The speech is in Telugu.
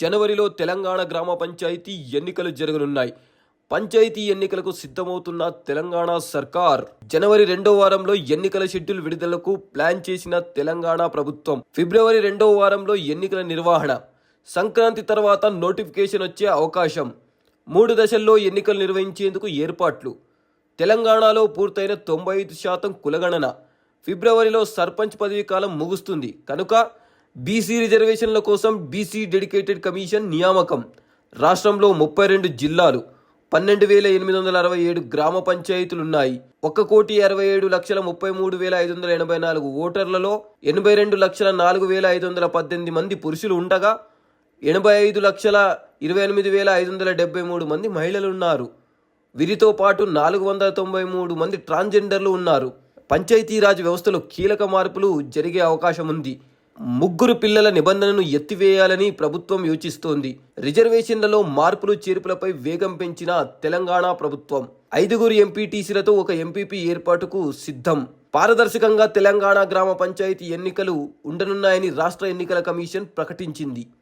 జనవరిలో తెలంగాణ గ్రామ పంచాయతీ ఎన్నికలు జరగనున్నాయి. పంచాయతీ ఎన్నికలకు సిద్ధమవుతున్న తెలంగాణ సర్కార్ జనవరి 2వ వారంలో ఎన్నికల షెడ్యూల్ విడుదలకు ప్లాన్ చేసిన తెలంగాణ ప్రభుత్వం ఫిబ్రవరి 2వ వారంలో ఎన్నికల నిర్వహణ, సంక్రాంతి తర్వాత నోటిఫికేషన్ వచ్చే అవకాశం, 3 దశల్లో ఎన్నికలు నిర్వహించేందుకు ఏర్పాట్లు. తెలంగాణలో పూర్తయిన 95% కులగణన. ఫిబ్రవరిలో సర్పంచ్ పదవీ కాలం ముగుస్తుంది కనుక బీసీ రిజర్వేషన్ల కోసం బీసీ డెడికేటెడ్ కమిషన్ నియామకం. రాష్ట్రంలో 32 జిల్లాలు, 12,867 గ్రామ పంచాయతీలున్నాయి. 1,67,33,584 ఓటర్లలో 82,04,518 మంది పురుషులు ఉండగా 85,28,573 మంది మహిళలున్నారు. వీరితో పాటు 493 మంది ట్రాన్స్జెండర్లు ఉన్నారు. పంచాయతీరాజ్ వ్యవస్థలో కీలక మార్పులు జరిగే అవకాశం ఉంది. 3 పిల్లల నిబంధనను ఎత్తివేయాలని ప్రభుత్వం యోచిస్తోంది. రిజర్వేషన్లలో మార్పులు చేర్పులపై వేగం పెంచిన తెలంగాణ ప్రభుత్వం 5 ఎంపీటీసీలతో ఒక ఎంపీపీ ఏర్పాటుకు సిద్ధం. పారదర్శకంగా తెలంగాణ గ్రామ పంచాయతీ ఎన్నికలు ఉండనున్నాయని రాష్ట్ర ఎన్నికల కమిషన్ ప్రకటించింది.